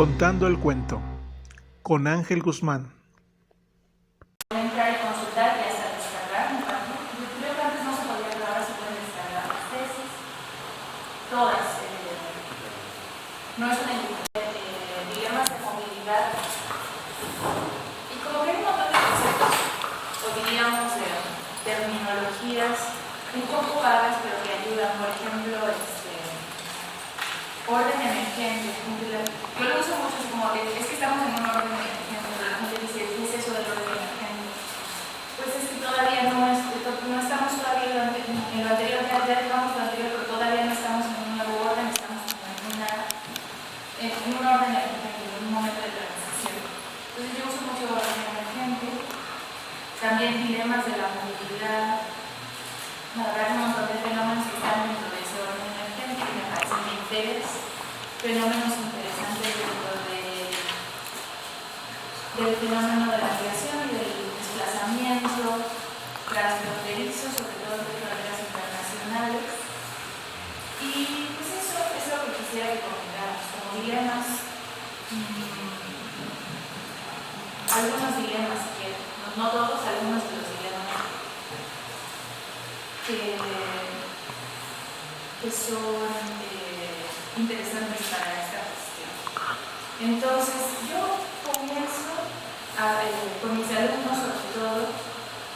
Contando el cuento, con Ángel Guzmán. Entrar y consultar y hasta descargar. Creo que antes no se podía, pero ahora se pueden descargar las tesis. Todas. No es una dilemas de movilidad. Y como que hay un montón de conceptos, o diríamos terminologías un poco vagas, pero que ayudan. Por ejemplo, orden emergente. Yo lo uso mucho como que es que estamos en un orden emergente. La gente dice, ¿qué es eso del orden emergente? Pues es que todavía no estamos todavía en lo anterior, ya dejamos lo anterior, pero todavía no estamos en un nuevo orden, estamos en un orden emergente, en un momento de transición. Entonces yo uso mucho orden emergente, también dilemas de la movilidad, hablar un montón de fenómenos que están dentro de ese orden emergente que me parecen de interés, fenómenos interesantes dentro del fenómeno de la creación y del desplazamiento transfronterizo, sobre todo de fronteras internacionales. Y pues eso es lo que quisiera que comentáramos, como dilemas, algunos dilemas que, no todos, algunos de los dilemas que son interesantes para esta cuestión. Entonces, yo comienzo con mis alumnos, sobre todo,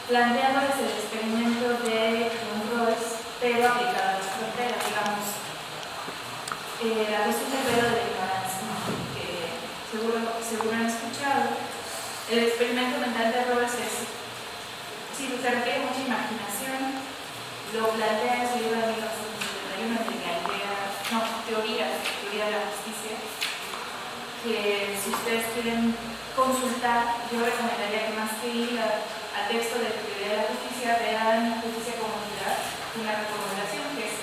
planteándoles el experimento de un Royce, pero aplicado a las fronteras, digamos, la cuestión del velo de la ignorancia, que seguro han escuchado. El experimento mental de Royce es, si se requiere mucha imaginación, lo plantea en su libro de 1971 de la teoría de la justicia, que si ustedes quieren consultar, yo recomendaría que más que ir al texto de teoría de la justicia, vean Justicia Comunidad, una recomendación que es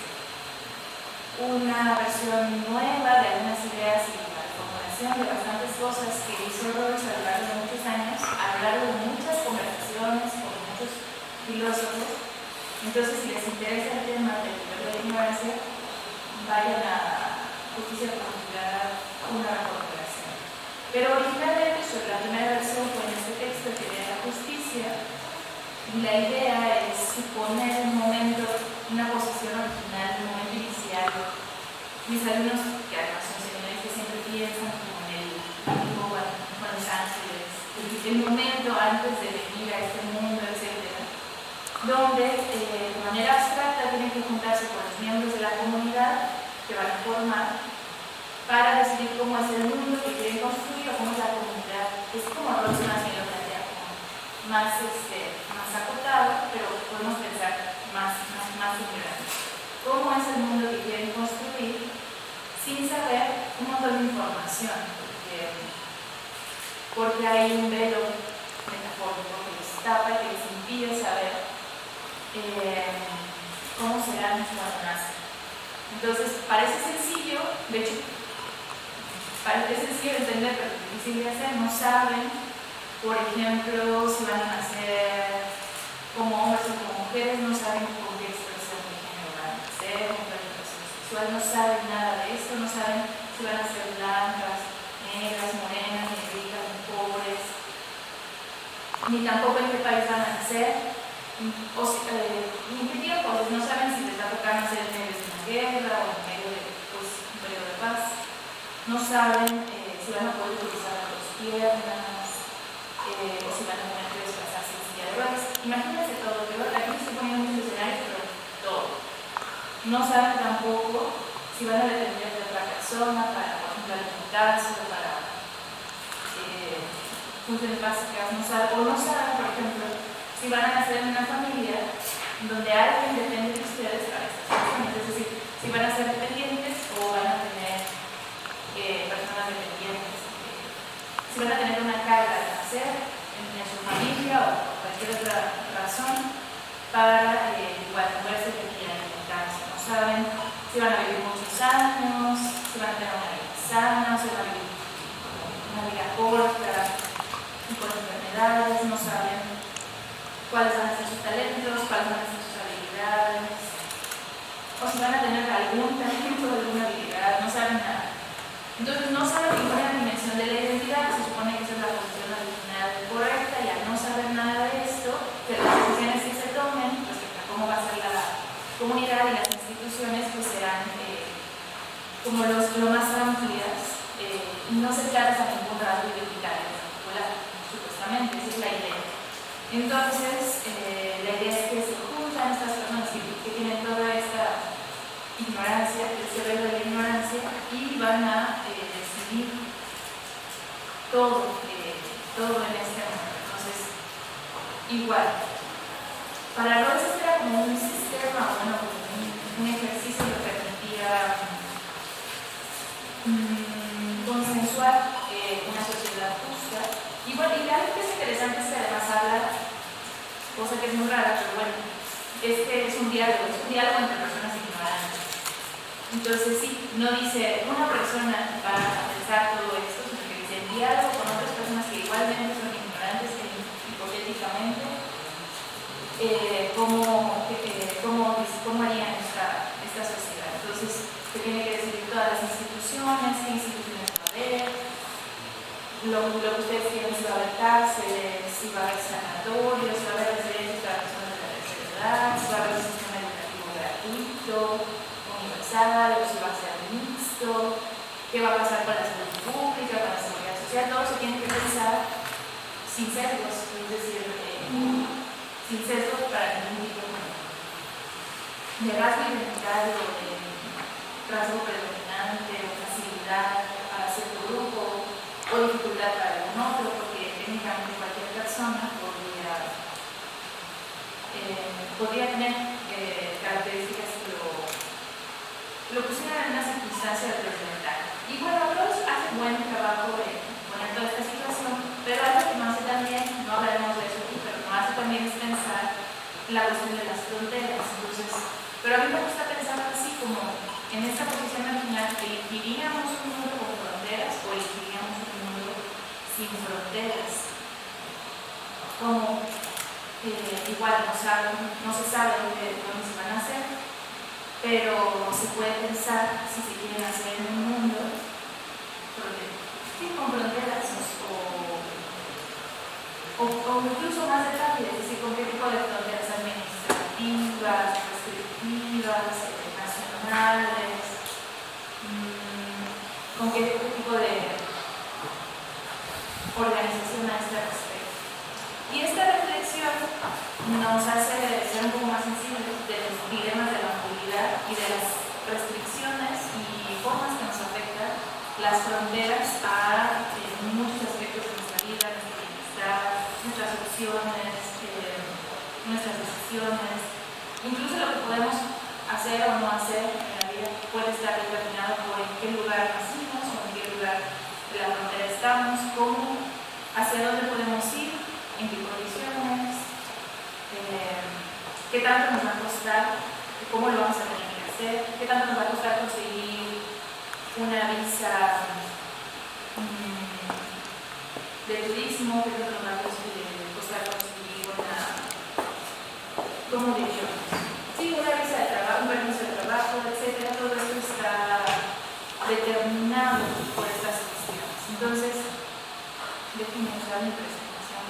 una versión nueva de algunas ideas y la reformulación de bastantes cosas que hizo Royce a lo largo de muchos años, a lo largo de muchas conversaciones con muchos filósofos. Entonces, si les interesa el tema del velo de la ignorancia, vayan a Justicia Comunidad, una recomendación. Pero originalmente, la primera versión fue en este texto que de la justicia, y la idea es suponer un momento, una posición original, un momento inicial. Mis alumnos, que además son señores que siempre piensan como en el antiguo Buenos Ángeles, el momento antes de venir a este mundo, etc., donde de manera abstracta tienen que juntarse con los miembros de la comunidad que van a formar para decidir cómo es el mundo que quieren construir o cómo es la comunidad. Es como Royce más bien lo plantea, más acotado, pero podemos pensar más integral. ¿Cómo es el mundo que quieren construir sin saber un montón de información? Porque hay un velo metafórico que les tapa y que les impide saber cómo serán cuando nacen. Entonces, parece sencillo, de hecho, parece sencillo de entender, pero difícil de hacer. No saben, por ejemplo, si van a nacer como hombres o como mujeres, no saben con qué expresión de género van a nacer, con qué expresión sexual, no saben nada de esto, no saben si van a ser blancas, negras, morenas, negritas, pobres, ni tampoco en qué país van a nacer, ni en qué tiempo, no saben si les va a tocar nacer en medio de una guerra o en medio de un periodo de paz, no saben si van a poder utilizar las dos piernas, o si van a tener que desplazarse en silla de ruedas. Imagínense todo, yo aquí estoy poniendo muchos escenarios, pero todo. No saben tampoco si van a depender de otra persona para, por ejemplo, alimentarse o para funciones básicas, no saben, por ejemplo, si van a nacer en una familia donde alguien depende de ustedes para estas funciones, es decir, si van a ser dependientes o van a tener personas dependientes, si van a tener una carga de nacer en su familia o por cualquier otra razón para moverse que quieran alimentarse. No saben si van a vivir muchos años, si van a tener una vida sana, si van a vivir una vida corta, con enfermedades, no saben cuáles van a ser sus talentos, cuáles van a ser sus habilidades, o si van a tener algún talento o alguna habilidad, no saben nada. Entonces no sabe ninguna dimensión de la identidad, se supone que esa es la posición original correcta, y al no saber nada de esto, que las decisiones que se tomen respecto a cómo va a ser la comunidad y las instituciones pues serán como lo más amplias, no cercanas a ningún rasgo identitario particular, supuestamente, esa es la idea. Entonces, la idea es que se juntan estas personas que tienen toda esta ignorancia, el cerebro de la ignorancia, y van a decidir todo en este mundo. Entonces, igual, para Rawls este era como un sistema, bueno, un ejercicio que permitía consensuar una sociedad justa. Y bueno, y algo que es interesante es que además habla, cosa que es muy rara, pero bueno, es que es un diálogo entre personas ignorantes. Entonces sí, no dice una persona va a pensar todo esto, sino que dice diálogo con otras personas que igualmente son ignorantes, hipotéticamente, cómo harían esta sociedad. Entonces se tiene que decidir todas las instituciones, qué instituciones va a haber, lo que ustedes quieren, si va a haber cárceles, si va a haber sanatorios, si va a haber residencias para personas de la tercera edad, si va a haber un sistema educativo gratuito, universal, o si va a ser mixto, qué va a pasar con la salud pública, con la seguridad social. Todo se tiene que pensar sin sesgos, es decir, sin sesgos para ningún tipo de rasgo identitario, de rasgo predominante o facilidad para cierto grupo o dificultad para algún otro, porque técnicamente cualquier persona podría tener características que lo pusieran en una circunstancia trascendental. Y bueno, Rawls hace buen trabajo en poner toda esta situación, pero algo que no hace también, no hablaremos de eso aquí, pero no hace también es pensar la cuestión de las fronteras. Entonces, pero a mí me gusta pensarlo así, como en esta posición original, elegiríamos un mundo con fronteras o elegiríamos un mundo sin fronteras. Como igual no se sabe dónde se van a hacer, pero se puede pensar si se quieren hacer en un mundo con fronteras o incluso más detalle, es decir, con qué tipo de fronteras administrativas, restrictivas, nacionales, con qué tipo de organización a este respecto. Y esta reflexión nos hace ser un poco más sensibles de los dilemas de la movilidad y de las restricciones y formas que nos afectan las fronteras a muchos aspectos de nuestra vida, nuestro bienestar, nuestras opciones, nuestras decisiones, incluso lo que podemos hacer o no hacer en la vida puede estar determinado por en qué lugar nacimos o en qué lugar de la frontera estamos, hacia dónde podemos ir, en qué condiciones, qué tanto nos va a costar, cómo lo vamos a tener que hacer, qué tanto nos va a costar conseguir una visa de turismo, qué tanto nos va a costar conseguir ¿cómo diríamos? Sí, una visa de trabajo, un permiso de trabajo, etcétera. Todo esto está determinado por estas cuestiones. Entonces, déjenme usar mi presentación.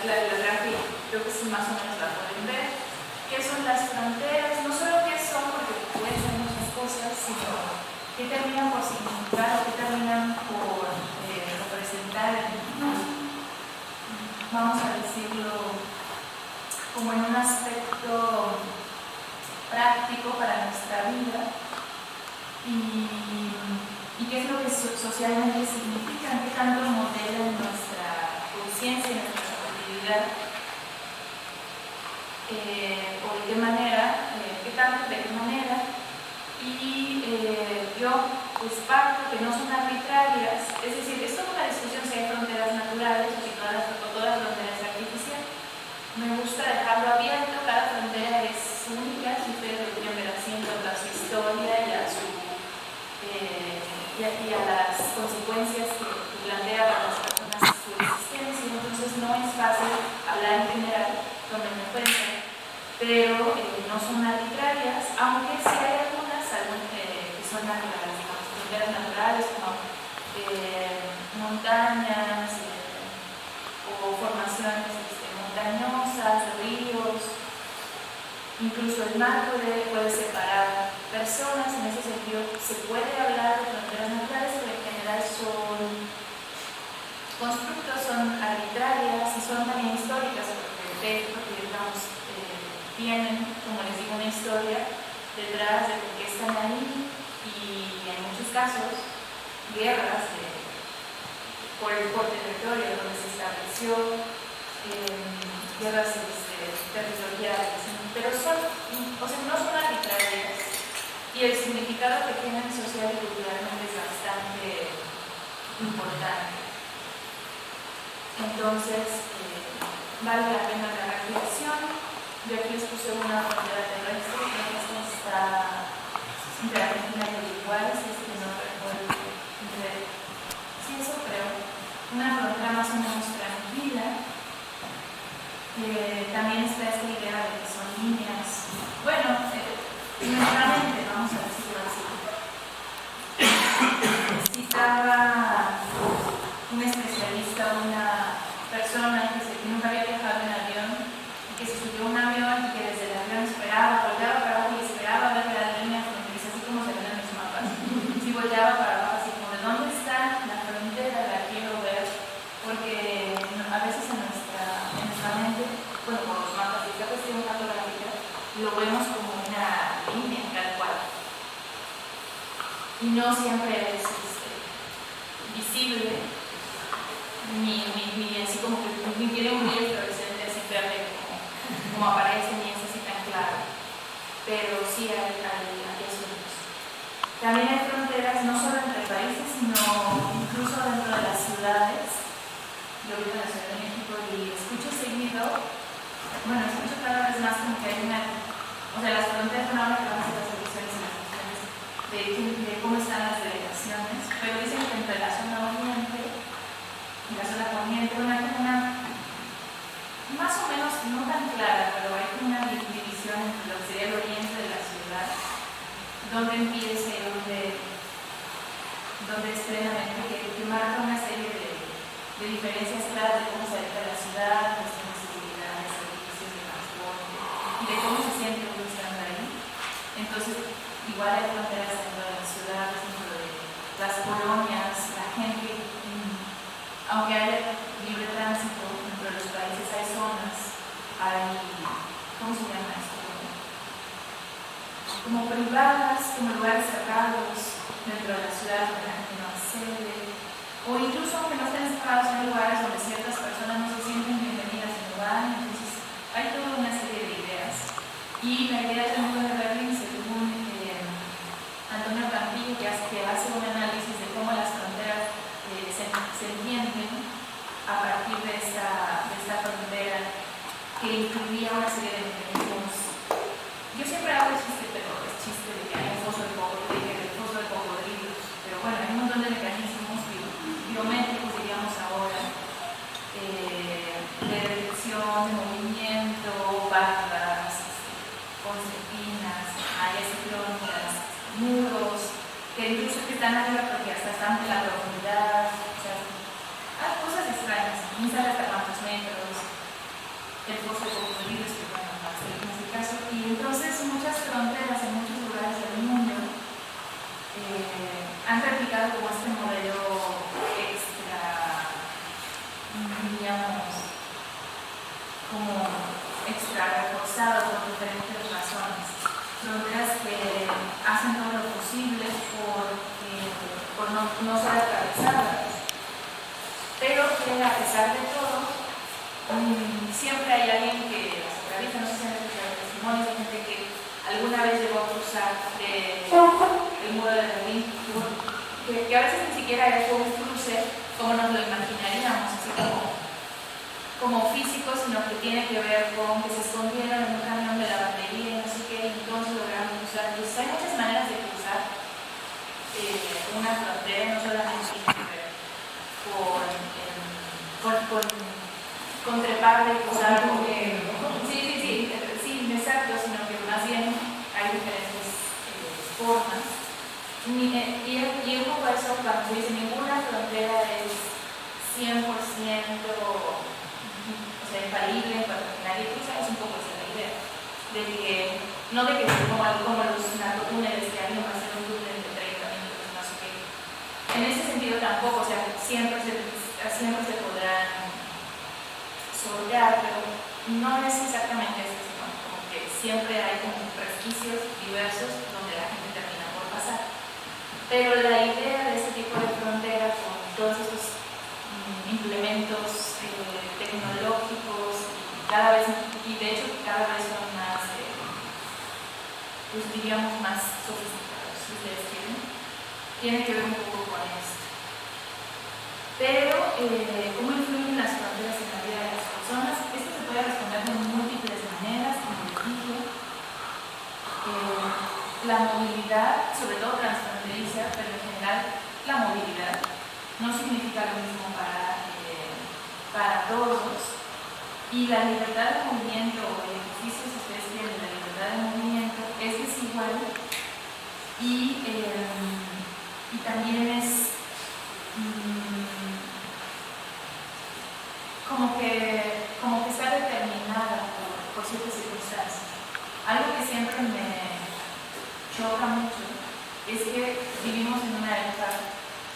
La gráfica, creo que sí, más o menos la pueden ver. ¿Qué son las fronteras? No solo qué son, porque pueden ser muchas cosas, sino qué terminan por significar o qué terminan por representar. Vamos a decirlo como en un aspecto práctico para nuestra vida y qué es lo que socialmente significan, qué tanto modelan nuestra conciencia y nuestra subjetividad, o de qué manera, qué tanto, de qué manera, y yo pues parto que no son arbitrarias, es decir, es toda una discusión si hay fronteras naturales o si todas las fronteras artificiales. Me gusta dejarlo abierto, cada frontera es única, si ustedes lo quieren ver así en cuanto a su historia y a las consecuencias que plantea para las personas su existencia. Entonces no es fácil hablar en general, donde me encuentro, pero no son arbitrarias, aunque sí hay algunas que son naturales. fronteras naturales como montañas o formaciones montañosas, ríos, incluso el mar puede separar personas. En ese sentido se puede hablar de fronteras naturales, pero en general son constructos, son arbitrarias y son también históricas, porque digamos, tienen, como les digo, una historia detrás de por qué están ahí, y en muchos casos guerras por territorio donde se estableció, guerras territoriales, pero no son arbitrarias, y el significado que tienen social y culturalmente es bastante importante. Entonces, vale la pena la reflexión. Yo aquí les puse una frontera terrestre, creo que esta está entre Argentina y Uruguay, si es que no recuerdo. Sí, eso creo. Una frontera más o menos tranquila. También está esta idea de que son líneas. Bueno, nuevamente, vamos a decirlo así. Citaba un especialista, una persona que nunca había viajado en avión, y que se subió a un avión y que desde el avión volteaba para abajo y esperaba ver la línea fronteriza, así como se ven en los mapas. Si volteaba para abajo, así como, ¿de dónde está la frontera? La quiero ver, porque a veces en nuestra mente, bueno, por los mapas y esta cuestión cartográfica, lo vemos como una línea tal cual. Y no siempre es visible, ni así como que ni tiene un brillo fluorescente así verde como aparece, ni es así tan claro. Pero sí hay asuntos. También hay fronteras no solo entre países, sino incluso dentro de las ciudades. Yo vivo en la Ciudad de México y escucho cada vez más como que hay las fronteras no hablan de las elecciones y las cuestiones de cómo están las delegaciones, pero dicen que entre la zona oriente y la zona poniente hay una más o menos no tan clara, pero hay una división entre lo que sería el oriente de la ciudad, donde empieza y donde es plenamente que marca una serie de diferencias claras de cómo se habita la ciudad, cuestiones de seguridad, de servicios, de transporte y de cómo se siente uno estando ahí. Entonces, igual hay fronteras dentro de las ciudades, dentro de las colonias, la gente, aunque haya libre tránsito dentro de los países, hay zonas, ¿cómo se llama esto? Como privadas, como lugares cerrados dentro de la ciudad donde la gente no accede, o incluso aunque no estén cerrados, hay lugares donde ciertas personas no se sienten bienvenidas y no van. Entonces hay toda una serie de ideas, y la idea del muro de Berlín, según Antonio Campillo, que hace un análisis de cómo las fronteras se entienden a partir de esta frontera, que incluía una serie de mecanismos. Yo siempre hago el chiste, pero es chiste de que hay un foso de cocodrilos, pero bueno, hay un montón de mecanismos biométricos, diríamos ahora, de detección, de movimiento, barras, concertinas, áreas ciclónicas, muros, que incluso que están arriba porque hasta están en la profundidad, o sea, hay cosas extrañas, no sabe hasta cuántos metros, el foso de cocodrilos, que bueno, no es el caso, y entonces muchas fronteras en muchos lugares del mundo han replicado como este modelo reforzado por diferentes razones. Fronteras que hacen todo lo posible por no ser atravesadas, pero que a pesar de todo, siempre hay alguien que las atraviesa. No sé si han escuchado testimonios de gente que alguna vez llegó a cruzar el muro de Berlín, que a veces ni siquiera fue un cruce como nos lo imaginaríamos, así como físico, sino que tiene que ver con que se escondieron en un camión de lavandería, no sé qué, y entonces lograron cruzar. Entonces hay muchas maneras de cruzar una frontera, no solamente tiene que ver con trepar y cruzar, sí, exacto, sino que más bien hay diferentes formas. y un poco eso cuando se dice ninguna frontera es 100%, o sea, infalible en cuanto a que nadie cruza, es un poco esa la idea. De que, no de que como los narcotúneles, que alguien va a hacer un túnel de 30 minutos, no sé qué. En ese sentido tampoco, o sea, siempre se podrán sortear, pero no es exactamente eso, sino como que siempre hay como resquicios diversos donde la gente termina por pasar. Pero la idea de este tipo de frontera con todos estos implementos tecnológicos y de hecho cada vez son más, pues diríamos más sofisticados, si ustedes quieren, tiene que ver un poco con esto. Pero, ¿cómo influyen las fronteras en la vida de las personas? Esto se puede responder de múltiples maneras, como les dije. La movilidad, sobre todo transfronteriza, pero en general la movilidad no significa lo mismo para todos. Y la libertad de movimiento o el ejercicio, si ustedes quieren, la libertad de movimiento es desigual y también es como que está determinada por ciertas circunstancias. Algo que siempre me choca mucho es que vivimos en una época,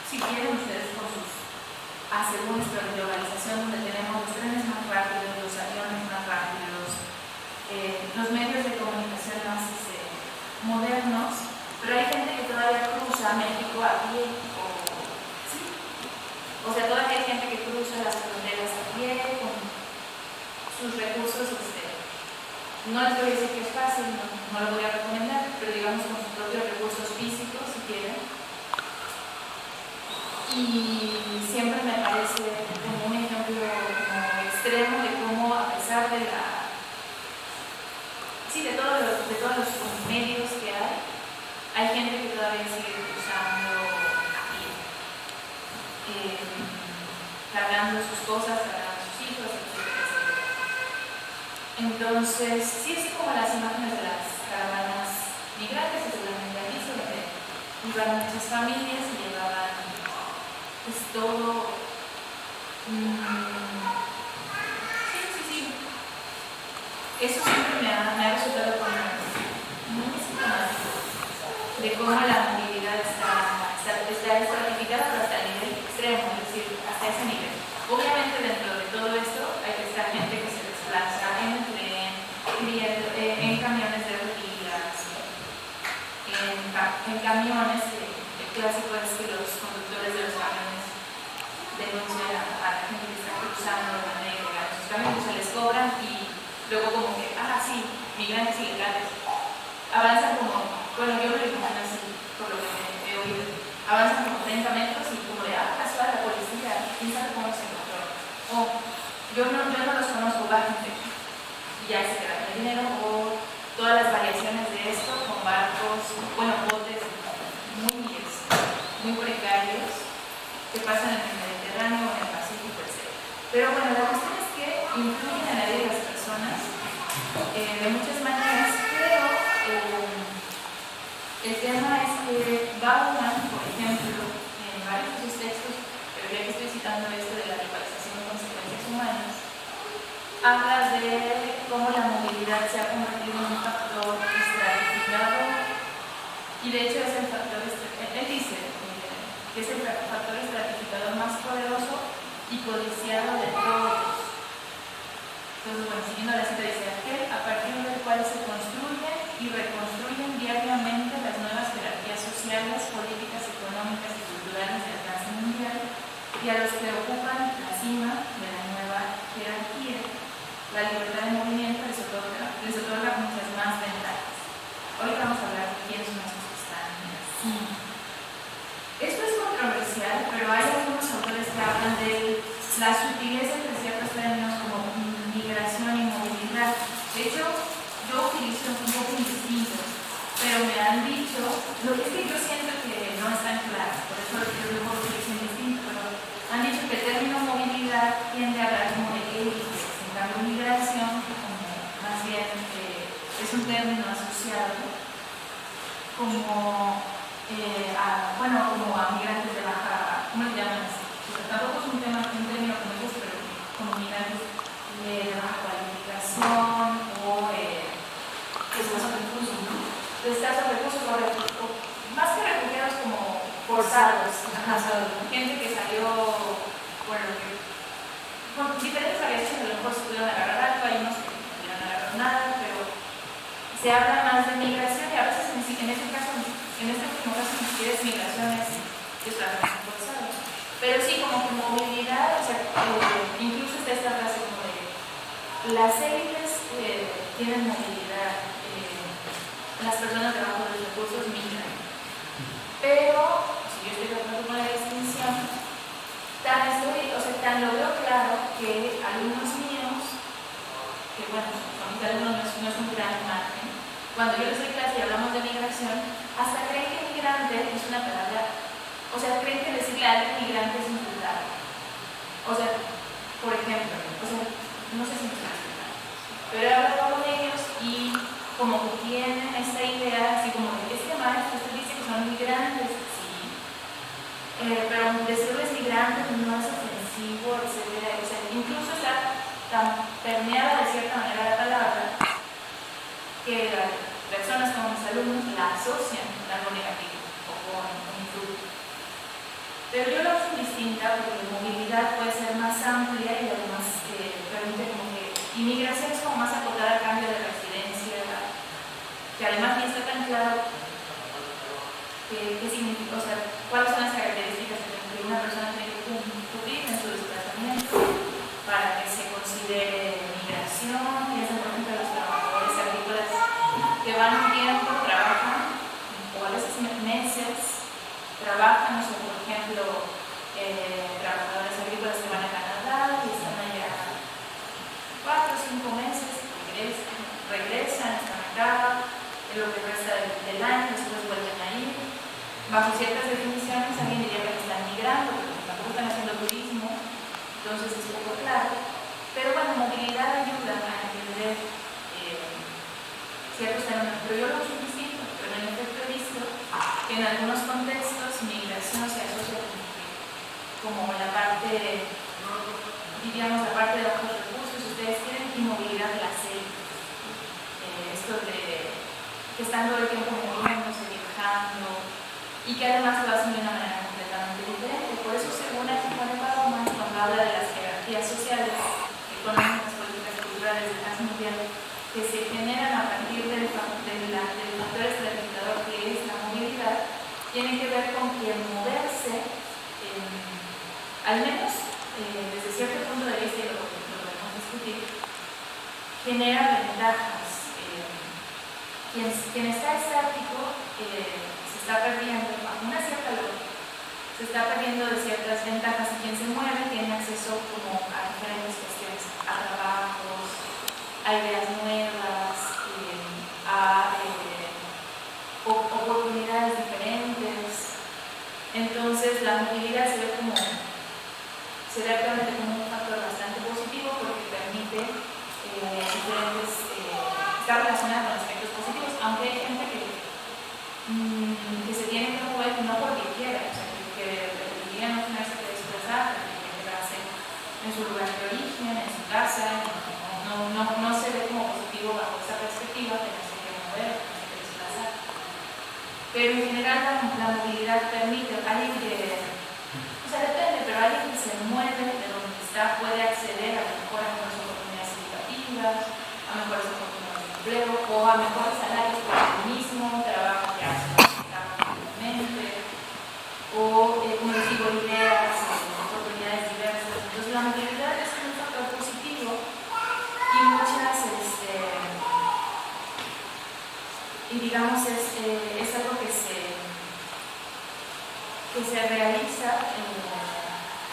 si quieren ustedes por sus asegúnes, pero globalización, donde tenemos los trenes más rápidos, los aviones más rápidos, los medios de comunicación más modernos, pero hay gente que todavía cruza México a pie, o sea, todavía hay gente que cruza las fronteras a pie con sus recursos. No les voy a decir que es fácil, no lo voy a recomendar, pero digamos con sus propios recursos físicos, si quieren. Y siempre me parece como un ejemplo como extremo de cómo, a pesar de todos los medios que hay gente que todavía sigue cruzando a pie, cargando sus cosas, cargando sus hijos, etc. Entonces, sí, es como las imágenes de las caravanas migrantes, que seguramente han visto, donde iban muchas familias y llevaban pues todo. Sí. Eso siempre me ha resultado como muy sintomático de cómo la movilidad está estratificada, pero hasta el nivel extremo, es decir, hasta ese nivel. Obviamente dentro de todo esto hay que estar gente que se desplaza en el tren, en camiones de rutas, en camiones. El clásico es que los conductores de los camiones denuncian a la gente que está cruzando de manera ilegal sus camiones, se les cobran y luego como que, sí, migrantes ilegales, avanzan como, bueno, yo lo imagino así, por lo que he oído, avanzan como 30 metros y como de, casual, la policía, quién sabe cómo se encontró. O, yo no los conozco, bájense, y ya se quedan el dinero, o todas las variaciones de esto con barcos, botes muy precarios que pasan en el Mediterráneo o en el Pacífico, etc. Pero bueno, la cuestión es que influyen en la vida de las personas de muchas maneras, pero el tema es que Bauman, por ejemplo, en varios de sus textos, pero ya que estoy citando esto de la globalización de consecuencias humanas, habla de cómo la movilidad se ha convertido en un factor estratificado, y de hecho es el factor, él dice que es el factor estratificador más poderoso y codiciado de todos. Entonces, bueno, siguiendo la cita, dice aquel a partir del cual se construyen y reconstruyen diariamente las nuevas jerarquías sociales, políticas, económicas y culturales de alcance mundial, y a los que ocupan la cima de la nueva jerarquía. La libertad de movimiento les otorga muchas más ventajas. Hoy vamos a hablar de quiénes son esos que están en la cima. Esto es controversial, pero hay algunos autores que hablan de la sutileza entre ciertos términos como migración y movilidad. De hecho, yo utilizo un poco indistinto, pero me han dicho, lo que es que yo siento que no es tan claro, por eso yo lo utilizo indistinto, pero han dicho que el término movilidad tiende a hablar como de élites, en cambio migración, como más bien es un término asociado como a bueno, como a migrantes de baja, ¿cómo le llaman? O sea, tampoco es un término como ellos, pero como migrantes de baja cualificación o de escasos recursos, ¿no? De escasos recursos o más que refugiados como forzados, gente que salió, bueno, con diferentes variaciones, a lo mejor se pudieron agarrar algo, hay unos que no pudieron agarrar nada, pero se habla más de migración y a veces en este caso, en este último caso ni siquiera es migración, es desplazamiento forzado. Pero sí, como que movilidad, o sea, incluso está esta frase como de las élites tienen movilidad, las personas de bajo los recursos migran. Pero, si yo estoy tratando con la distinción, tan lo veo claro que alumnos míos, que bueno, con mis alumnos no es un gran margen, cuando yo les doy clase y hablamos de migración, hasta creen que migrante es una palabra, o sea, creen que decirle a alguien migrante es insultable. O sea, por ejemplo, no sé si me estoy explicando, pero he hablado con ellos y como que tienen esta idea, así como de este maestro, usted dice que son migrantes, sí, pero decirles migrantes no es ofensivo, etc. O sea, incluso está tan permeada de cierta manera la palabra que las personas como mis alumnos la asocian con algo negativo o con un insulto. Pero yo lo veo distinta porque la movilidad puede ser más amplia y además permite como que inmigración es como más acotada al cambio de residencia, que además ni está tan claro qué significa, o sea, cuáles son las características que una persona tiene que cumplir en su desplazamiento para que se considere migración. Piensen, por ejemplo, los trabajadores agrícolas que van un tiempo, trabajan, o a veces meses, trabajan, o sea, por ejemplo, trabajadores agrícolas que van a Canadá y están allá 4 o 5 meses, regresan, están acá, en lo que resta del año, después vuelven a ir. Bajo ciertas definiciones, alguien diría que están migrando, porque tampoco están haciendo turismo, entonces es poco claro. Pero bueno, movilidad ayuda a entender ciertos fenómenos, pero yo lo uso distinto, pero en efecto he visto que en algunos contextos migración se asocia como la parte, diríamos, la parte de bajos recursos, ustedes tienen, y movilidad la élites. Esto de que están todo el tiempo moviéndose, viajando, y que además lo hacen de una manera completamente diferente. Por eso, según aquí Juan Bauman, cuando habla de las jerarquías sociales, económicas, políticas, culturales de clase mundial, que se generan a partir del factor estratificador que es la movilidad, tiene que ver con que moverse, al menos desde cierto punto de vista, y lo podemos discutir, genera ventajas. Quien está estático se está perdiendo, bajo una cierta lógica, se está perdiendo de ciertas ventajas, y quien se mueve tiene acceso como a diferentes cuestiones, a trabajos, a ideas nuevas, a oportunidades diferentes. Entonces la movilidad se ve actualmente como un factor bastante positivo porque permite está relacionada con aspectos positivos, aunque hay gente que se tiene que mover no porque quiera, o sea, que preferiría no tenerse que desplazar, preferiría quedarse en su lugar de origen, en su casa, no se ve como positivo bajo esa perspectiva, tenerse que mover, tenerse que desplazar. Pero en general la movilidad permite, alguien que, o sea, depende, pero alguien que se mueve de donde está puede acceder a mejores oportunidades educativas, a mejores oportunidades o a mejores salarios por el mismo trabajo que hacen actualmente, o como les digo, ideas, oportunidades diversas. Entonces la movilidad es un factor positivo y digamos es algo que se realiza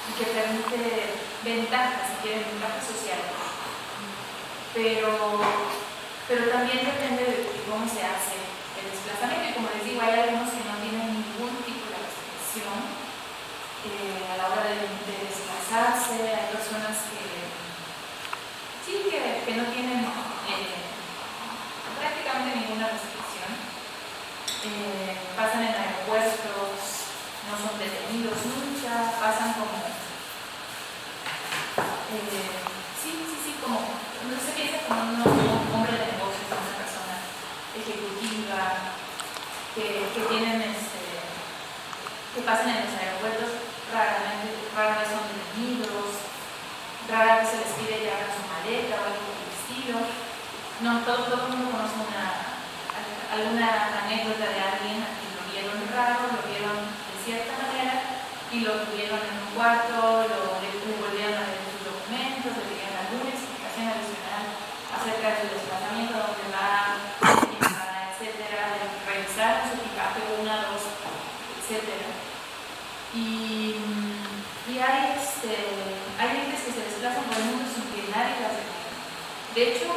y que permite ventajas, si quieren, ventajas sociales. Pero también depende de cómo se hace el desplazamiento, y como les digo, hay algunos que no tienen ningún tipo de restricción a la hora de desplazarse. Hay personas que no tienen prácticamente ninguna restricción, pasan en aeropuertos, pasan como, como, no sé qué dice, como un hombre de negocios, una persona ejecutiva, que tienen, que pasan en los aeropuertos, rara vez son detenidos, rara vez se les pide llevar su maleta o algo por el estilo. No, todo el mundo conoce alguna anécdota de alguien a quien lo vieron raro, lo vieron de cierta manera y lo tuvieron en un cuarto, le volvieron a ver sus documentos, le dieron alguna explicación adicional acerca de su desplazamiento, dónde va, etcétera, de revisar su equipaje una, dos, etcétera. Y hay gentes que se desplazan por el mundo sin que nadie las detenga. De hecho,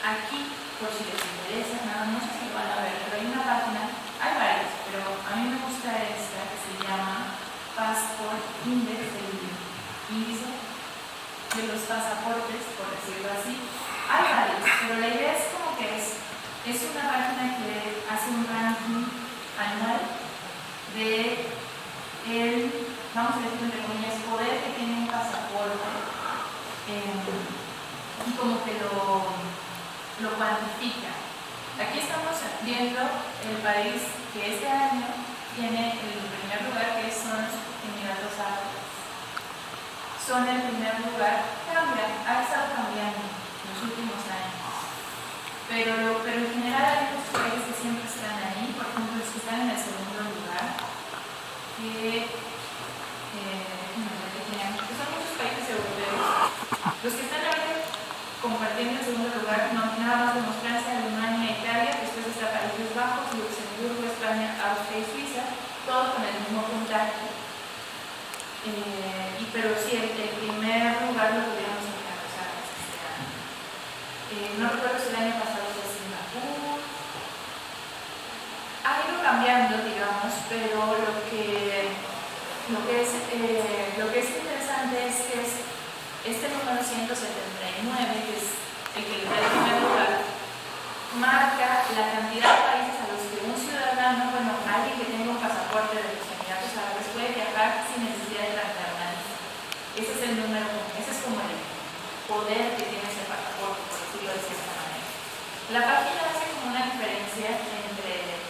aquí, por si les interesa, no sé si lo van a ver, pero hay una página, hay varias, pero a mí me gusta esta que se llama Passport Index, el índice de los pasaportes, por decirlo así. Hay varias, pero la idea es como que es una página que hace un ranking anual de vamos a decir entre comillas, poder que tiene un pasaporte y como que lo cuantifica. Aquí estamos viendo el país que este año tiene el primer lugar, que son los Emiratos Árabes. Son el primer lugar, ha estado cambiando en los últimos años. Pero en general hay muchos países que siempre están ahí, por ejemplo los que están en el segundo lugar, que son muchos países europeos. Los que están ahí compartiendo el segundo lugar, no nada más de mostrarse Alemania, Italia, después está Países Bajos, Luxemburgo, España, Austria y Suiza, todos con el mismo puntaje. Pero sí, el primer lugar lo tuvieron los Emiratos Árabes este año. No recuerdo si el año pasado fue Singapur. Ha ido cambiando, digamos, pero lo que es interesante es que este número 179, que es el que le da el primer lugar, marca la cantidad de países a los que un ciudadano, alguien que tenga un pasaporte de los Emiratos Árabes puede viajar sin necesidad de tramitar una visa. Ese es el número, ese es como el poder que tiene ese pasaporte, por decirlo de cierta manera. La página hace como una diferencia entre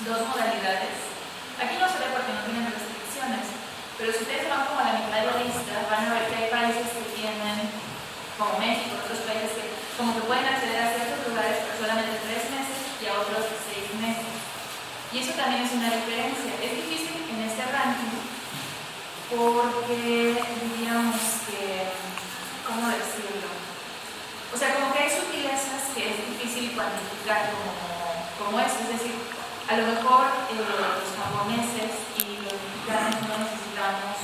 dos modalidades. Aquí no se ve porque no tienen restricciones, pero si ustedes van como a la mitad de la lista, van a ver que hay países que tienen, como México, otros países que como que pueden acceder a ciertos lugares por solamente 3 meses y a otros 6 meses. Y eso también es una diferencia. Es difícil en este ranking porque diríamos que, ¿cómo decirlo? O sea, como que hay sutilezas que es difícil cuantificar como eso. Es decir, a lo mejor los japoneses y los mexicanos no necesitamos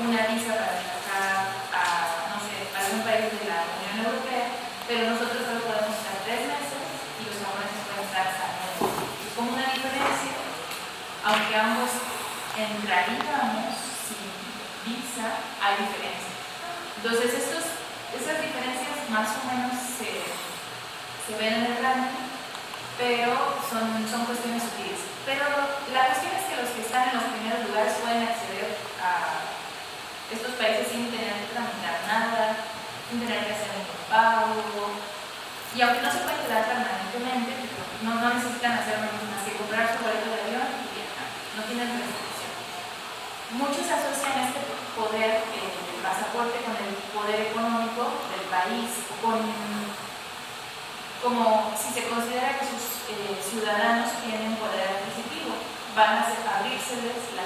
una visa para viajar a, no sé, algún país de la Unión Europea, pero nosotros solo podemos estar 3 meses y los japoneses pueden estar hasta 9 meses. Es como una diferencia, aunque ambos entraríamos sin visa, hay diferencia. Entonces, esas diferencias más o menos se ven en el ranking, pero son cuestiones sutiles. Pero la cuestión es que los que están en los primeros lugares pueden acceder a estos países sin tener que tramitar nada, sin tener que hacer ningún pago, y aunque no se pueden quedar permanentemente, no necesitan hacer más que comprar su boleto de avión y viajar, no tienen restricción. Muchos asocian este poder del pasaporte con el poder económico del país, como si se considera que sus ciudadanos tienen poder adquisitivo, van a abrirseles las